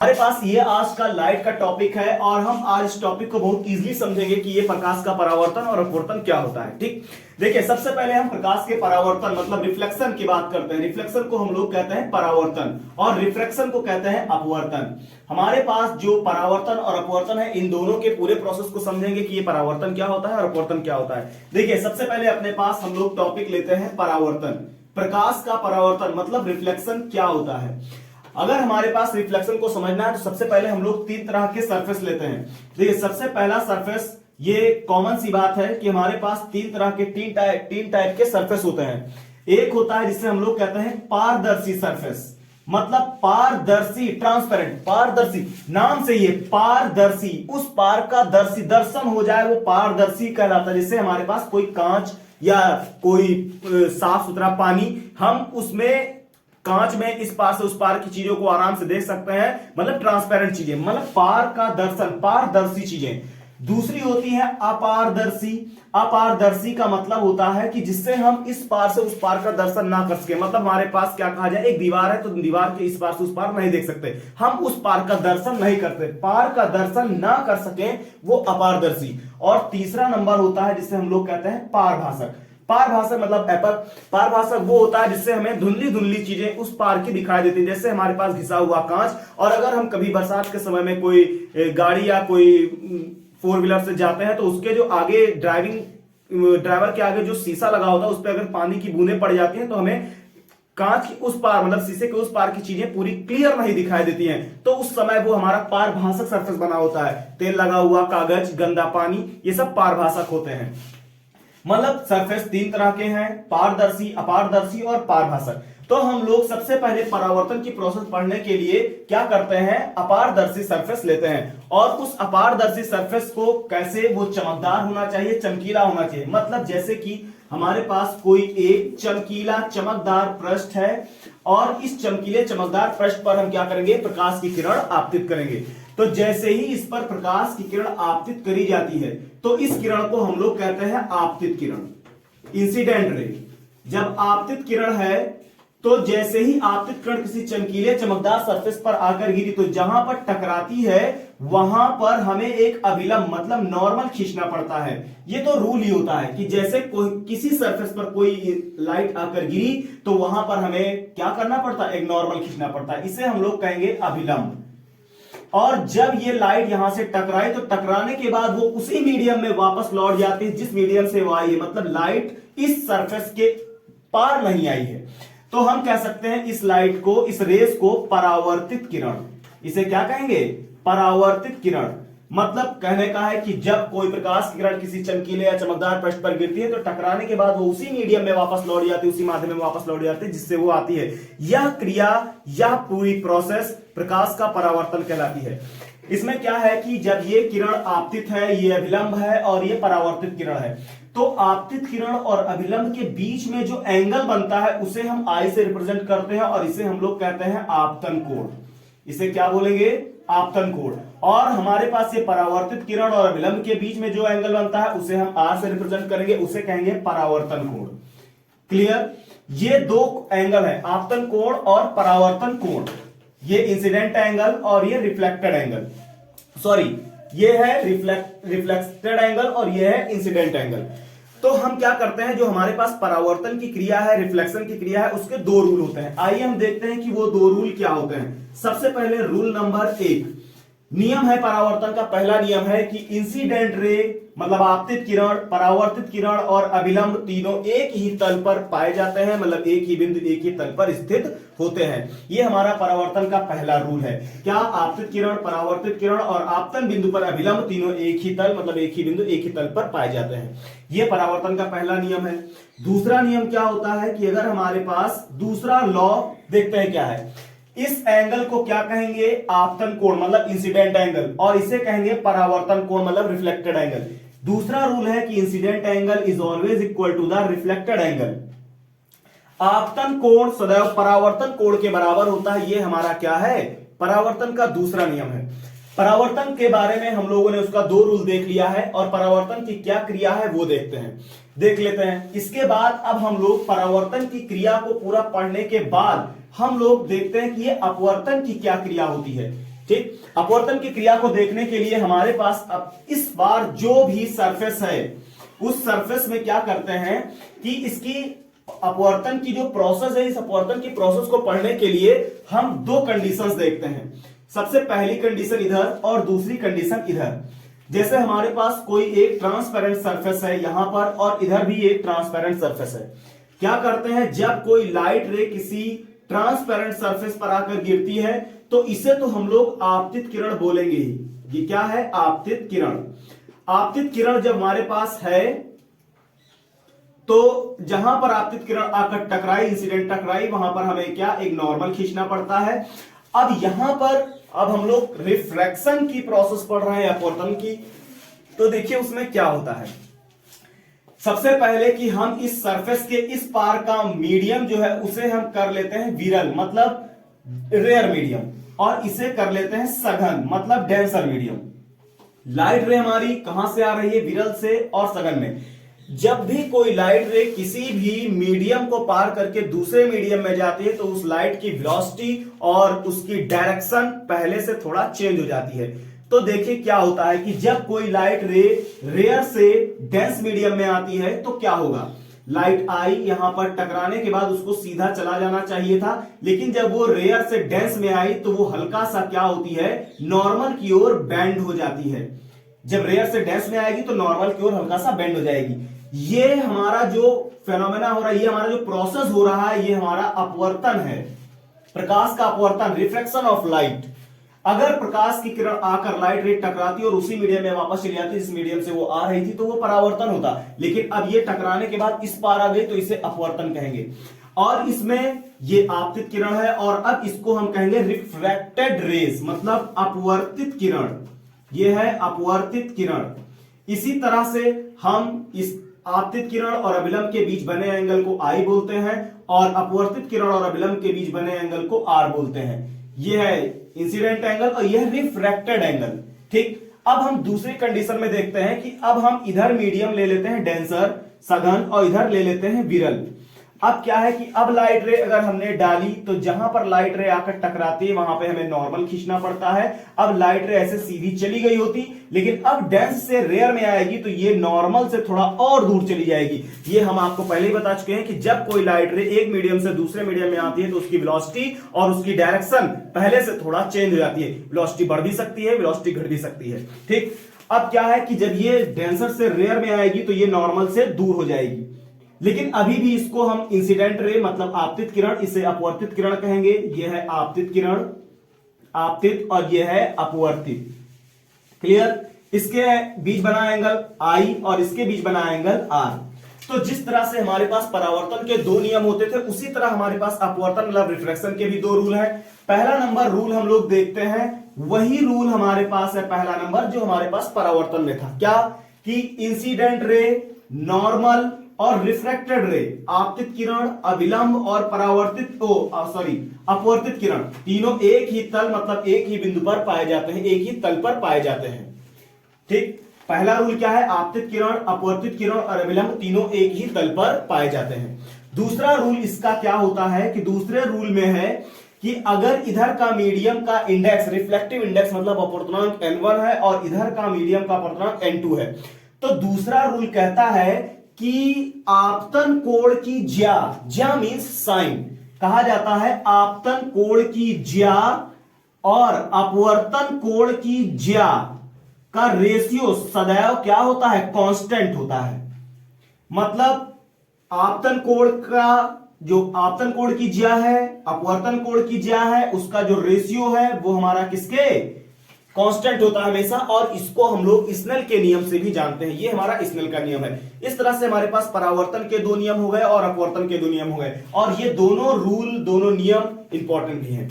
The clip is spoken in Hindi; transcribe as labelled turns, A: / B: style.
A: हमारे पास ये आज का लाइट का टॉपिक है और हम आज इस टॉपिक को बहुत इजीली समझेंगे कि ये प्रकाश का परावर्तन और अपवर्तन क्या होता है। ठीक, देखिए सबसे पहले हम प्रकाश के परावर्तन मतलब रिफ्लेक्शन की बात करते हैं। रिफ्लेक्शन को हम लोग कहते हैं परावर्तन और रिफ्रैक्शन को कहते हैं अपवर्तन। हमारे पास जो परावर्तन और अपवर्तन है, इन दोनों के पूरे प्रोसेस को समझेंगे कि ये परावर्तन क्या होता है और अपवर्तन क्या होता है। देखिए सबसे पहले अपने पास हम लोग टॉपिक लेते हैं परावर्तन। प्रकाश का परावर्तन मतलब रिफ्लेक्शन क्या होता है। अगर हमारे पास रिफ्लेक्शन को समझना है तो सबसे पहले हम लोग तीन तरह के सरफेस लेते हैं। देखिए सबसे पहला सरफेस, ये कॉमन सी बात है कि हमारे पास तीन तरह के तीन टाइप के सरफेस होते हैं। एक होता है जिसे हम लोग कहते हैं पारदर्शी सरफेस, मतलब पारदर्शी, ट्रांसपेरेंट, पारदर्शी, नाम से ये पारदर्शी, उस पार का दर्शी, दर्शन हो जाए वो पारदर्शी कहलाता है। जैसे हमारे पास कोई कांच या कोई साफ सुथरा पानी, हम उसमें कांच में इस पार से उस पार की चीजों को आराम से देख सकते हैं, मतलब ट्रांसपेरेंट चीजें, मतलब पार का दर्शन, पारदर्शी चीजें। दूसरी होती है अपारदर्शी। अपारदर्शी का मतलब होता है कि जिससे हम इस पार से उस पार का दर्शन ना कर सके, मतलब हमारे पास क्या कहा जाए, एक दीवार है तो दीवार के इस पार से उस पार नहीं देख सकते, हम उस पार का दर्शन नहीं करते, पार का दर्शन ना कर सके, वो अपारदर्शी। और तीसरा नंबर होता है जिसे हम लोग कहते हैं पारभासक। पारभासक मतलब पारभासक वो होता है जिससे हमें धुंधली धुंधली चीजें उस पार की दिखाई देती है, जैसे हमारे पास घिसा हुआ कांच। और अगर हम कभी बरसात के समय में कोई गाड़ी या कोई फोर व्हीलर से जाते हैं तो उसके जो आगे ड्राइवर के आगे जो शीशा लगा होता है उस पर अगर पानी की बूंदें पड़ जाती हैं तो हमें कांच की उस पार मतलब शीशे के उस पार की चीजें पूरी क्लियर नहीं दिखाई देती हैं, तो उस समय वो हमारा पारभासक सरफेस बना होता है। तेल लगा हुआ कागज, गंदा पानी, ये सब पारभासक होते हैं। मतलब सरफेस तीन तरह के हैं, पारदर्शी, अपारदर्शी और पारभासक। तो हम लोग सबसे पहले परावर्तन की प्रोसेस पढ़ने के लिए क्या करते हैं, अपारदर्शी सरफेस लेते हैं। और उस अपारदर्शी सरफेस को कैसे, वो चमकदार होना चाहिए, चमकीला होना चाहिए। मतलब जैसे कि हमारे पास कोई एक चमकीला चमकदार पृष्ठ है और इस चमकीले चमकदार पृष्ठ पर हम क्या करेंगे, प्रकाश की किरण आपतित करेंगे। तो जैसे ही इस पर प्रकाश की किरण आपतित करी जाती है तो इस किरण को हम लोग कहते हैं आपतित किरण, इंसिडेंट रे। जब आपतित किरण है तो जैसे ही आपतित किरण किसी चमकीले चमकदार सरफेस पर आकर गिरी तो जहां पर टकराती है वहां पर हमें एक अभिलंब मतलब नॉर्मल खींचना पड़ता है। ये तो रूल ही होता है कि जैसे किसी सरफेस पर कोई लाइट आकर गिरी तो वहां पर हमें क्या करना पड़ता है, एक नॉर्मल खींचना पड़ता है। इसे हम लोग कहेंगे अभिलंब। और जब ये लाइट यहां से टकराई तो टकराने के बाद वो उसी मीडियम में वापस लौट जाती है जिस मीडियम से वो आई है, मतलब लाइट इस सरफेस के पार नहीं आई है। तो हम कह सकते हैं इस लाइट को, इस रेस को परावर्तित किरण। इसे क्या कहेंगे, परावर्तित किरण। मतलब कहने का है कि जब कोई प्रकाश की किरण किसी चमकीले या चमकदार पृष्ठ पर गिरती है तो टकराने के बाद वो उसी मीडियम में वापस लौट जाती है, उसी माध्यम में वापस लौट जाती है जिससे वो आती है। यह क्रिया, यह पूरी प्रोसेस प्रकाश का परावर्तन कहलाती है। इसमें क्या है कि जब ये किरण आपतित है, ये अभिलंब है और ये परावर्तित किरण है, तो आपतित किरण और अभिलंब के बीच में जो एंगल बनता है उसे हम आई से रिप्रेजेंट करते हैं और इसे हम लोग कहते हैं आपतन कोण। इसे क्या बोलेंगे, आपतन कोण। और हमारे पास ये परावर्तित किरण और अभिलंब के बीच में जो एंगल बनता है उसे हम आर से रिप्रेजेंट करेंगे, उसे कहेंगे परावर्तन कोण। क्लियर। ये दो एंगल है, आपतन कोण और परावर्तन कोण। ये इंसिडेंट एंगल और ये रिफ्लेक्टेड एंगल, सॉरी ये है रिफ्लेक्टेड एंगल और ये है इंसिडेंट एंगल। तो हम क्या करते हैं, जो हमारे पास परावर्तन की क्रिया है, रिफ्लेक्शन की क्रिया है, उसके दो रूल होते हैं। आइए हम देखते हैं कि वो दो रूल क्या होते हैं। सबसे पहले रूल नंबर 1, नियम है परावर्तन का, पहला नियम है कि इंसिडेंट रे मतलब आपतित किरण, परावर्तित किरण और अभिलंब तीनों एक ही तल पर पाए जाते हैं, मतलब एक ही बिंदु, एक ही तल पर स्थित होते हैं। ये हमारा परावर्तन का पहला रूल है। क्या, आपतित किरण, परावर्तित किरण और आपतन बिंदु पर अभिलंब तीनों एक ही तल मतलब एक ही बिंदु, एक ही तल पर पाए जाते हैं। ये परावर्तन का पहला नियम है। दूसरा नियम क्या होता है कि अगर हमारे पास दूसरा लॉ देखते हैं क्या है, इस एंगल को क्या कहेंगे, आपतन कोण मतलब इंसिडेंट एंगल, और इसे कहेंगे परावर्तन कोण मतलब रिफ्लेक्टेड एंगल। दूसरा रूल है कि incident angle is always equal to the reflected angle. आपतन कोण सदैव परावर्तन कोण के बराबर होता है। ये हमारा क्या है, परावर्तन का दूसरा नियम है। परावर्तन के बारे में हम लोगों ने उसका दो रूल देख लिया है और परावर्तन की क्या क्रिया है वो देख लेते हैं। इसके बाद अब हम लोग परावर्तन की क्रिया को पूरा पढ़ने के बाद हम लोग देखते हैं कि ये अपवर्तन की क्या क्रिया होती है। ठीक, अपवर्तन की क्रिया को देखने के लिए हमारे पास अब इस बार जो भी सरफेस है उस सरफेस में क्या करते हैं कि इसकी अपवर्तन की जो प्रोसेस है, इस अपवर्तन की प्रोसेस को पढ़ने के लिए हम दो कंडीशंस देखते हैं। सबसे पहली कंडीशन इधर और दूसरी कंडीशन इधर। जैसे हमारे पास कोई एक ट्रांसपेरेंट सरफेस है यहां पर और इधर भी एक ट्रांसपेरेंट सरफेस है। क्या करते हैं, जब कोई लाइट रे किसी ट्रांसपेरेंट सरफेस पर आकर गिरती है तो इसे तो हम लोग आपतित किरण बोलेंगे ही। ये क्या है, आपतित किरण। आपतित किरण जब हमारे पास है तो जहां पर आपतित किरण आकर टकराई, इंसिडेंट टकराई, वहां पर हमें क्या एक नॉर्मल खींचना पड़ता है। अब यहां पर अब हम लोग रिफ्रैक्शन की प्रोसेस पढ़ रहे हैं अपवर्तन की, तो देखिए उसमें क्या होता है। सबसे पहले कि हम इस सरफेस के इस पार का मीडियम जो है उसे हम कर लेते हैं विरल मतलब रेयर मीडियम, और इसे कर लेते हैं सघन मतलब डेंसर मीडियम। लाइट रे हमारी कहां से आ रही है, विरल से और सघन में। जब भी कोई लाइट रे किसी भी मीडियम को पार करके दूसरे मीडियम में जाती है तो उस लाइट की वेलोसिटी और उसकी डायरेक्शन पहले से थोड़ा चेंज हो जाती है। तो देखिए क्या होता है कि जब कोई लाइट रे रेयर से डेंस मीडियम में आती है तो क्या होगा, लाइट आई, यहां पर टकराने के बाद उसको सीधा चला जाना चाहिए था, लेकिन जब वो रेयर से डेंस में आई तो वो हल्का सा क्या होती है, नॉर्मल की ओर बेंड हो जाती है। जब रेयर से डेंस में आएगी तो नॉर्मल की ओर हल्का सा बेंड हो जाएगी। ये हमारा जो फेनोमेना हो रहा है, ये हमारा जो प्रोसेस हो रहा है, ये हमारा अपवर्तन है, प्रकाश का अपवर्तन, रिफ्लेक्शन ऑफ लाइट। अगर प्रकाश की किरण आकर लाइट रे टकराती और उसी मीडियम में वापस चली जाती जिस मीडियम से वो आ रही थी तो वो परावर्तन होता, लेकिन अब ये टकराने के बाद इस पार आ गई तो इसे अपवर्तन कहेंगे। और इसमें ये आपतित किरण है और अब इसको हम कहेंगे रिफ्रैक्टेड रेज मतलब अपवर्तित किरण। ये है अपवर्तित किरण। इसी तरह से हम इस आपतित किरण और अभिलंब के बीच बने एंगल को आई बोलते हैं और अपवर्तित किरण और अभिलंब के बीच बने एंगल को आर बोलते हैं। यह है इंसिडेंट एंगल और यह रिफ्रैक्टेड एंगल। ठीक, अब हम दूसरी कंडीशन में देखते हैं कि अब हम इधर मीडियम ले लेते हैं डेंसर सघन और इधर ले लेते हैं विरल। अब क्या है कि अब लाइट रे अगर हमने डाली तो जहां पर लाइट रे आकर टकराती है वहां पे हमें नॉर्मल खींचना पड़ता है। अब लाइट रे ऐसे सीधी चली गई होती, लेकिन अब डेंस से रेयर में आएगी तो ये नॉर्मल से थोड़ा और दूर चली जाएगी। ये हम आपको पहले ही बता चुके हैं कि जब कोई लाइट रे एक मीडियम से दूसरे मीडियम में आती है तो उसकी वेलोसिटी और उसकी डायरेक्शन पहले से थोड़ा चेंज हो जाती है। वेलोसिटी बढ़ भी सकती है, वेलोसिटी घट भी सकती है। ठीक, अब क्या है कि जब ये डेंसर से रेयर में आएगी तो ये नॉर्मल से दूर हो जाएगी, लेकिन अभी भी इसको हम इंसिडेंट रे मतलब आपतित किरण, इसे अपवर्तित किरण कहेंगे। यह है आपतित किरण, आपतित, और यह है अपवर्तित। क्लियर, इसके बीच बना एंगल आई और इसके बीच बना एंगल आर। तो जिस तरह से हमारे पास परावर्तन के दो नियम होते थे उसी तरह हमारे पास अपवर्तन मतलब रिफ्रैक्शन के भी दो रूल हैं। पहला नंबर रूल हम लोग देखते हैं, वही रूल हमारे पास है पहला नंबर जो हमारे पास परावर्तन में था। क्या कि इंसिडेंट रे, नॉर्मल और रिफ्रैक्टेड रे, आपतित किरण, अभिलंब और परावर्तित अपवर्तित किरण, तीनों एक ही तल मतलब एक ही बिंदु पर पाए जाते हैं, एक ही तल पर पाए जाते हैं। ठीक, पहला रूल क्या है, आपतित किरण, अपवर्तित किरण और अभिलंब तीनों एक ही तल पर पाए जाते हैं। दूसरा रूल इसका क्या होता है कि दूसरे रूल में है कि अगर इधर का मीडियम का इंडेक्स, रिफ्लेक्टिव इंडेक्स मतलब अपवर्तनांक n1 है और इधर का मीडियम का अपवर्तनांक n2 है, तो दूसरा रूल कहता है कि आपतन कोण की ज्या मीन्स साइन कहा जाता है, आपतन कोण की ज्या और अपवर्तन कोण की ज्या का रेशियो सदैव क्या होता है, कांस्टेंट होता है। मतलब आपतन कोण का जो आपतन कोण की ज्या है, अपवर्तन कोण की ज्या है, उसका जो रेशियो है वो हमारा किसके, कांस्टेंट होता है हमेशा। और इसको हम लोग स्नेल के नियम से भी जानते हैं, ये हमारा स्नेल का नियम है। इस तरह से हमारे पास परावर्तन के दो नियम हो गए और अपवर्तन के दो नियम हो गए, और ये दोनों रूल, दोनों नियम इंपॉर्टेंट भी हैं।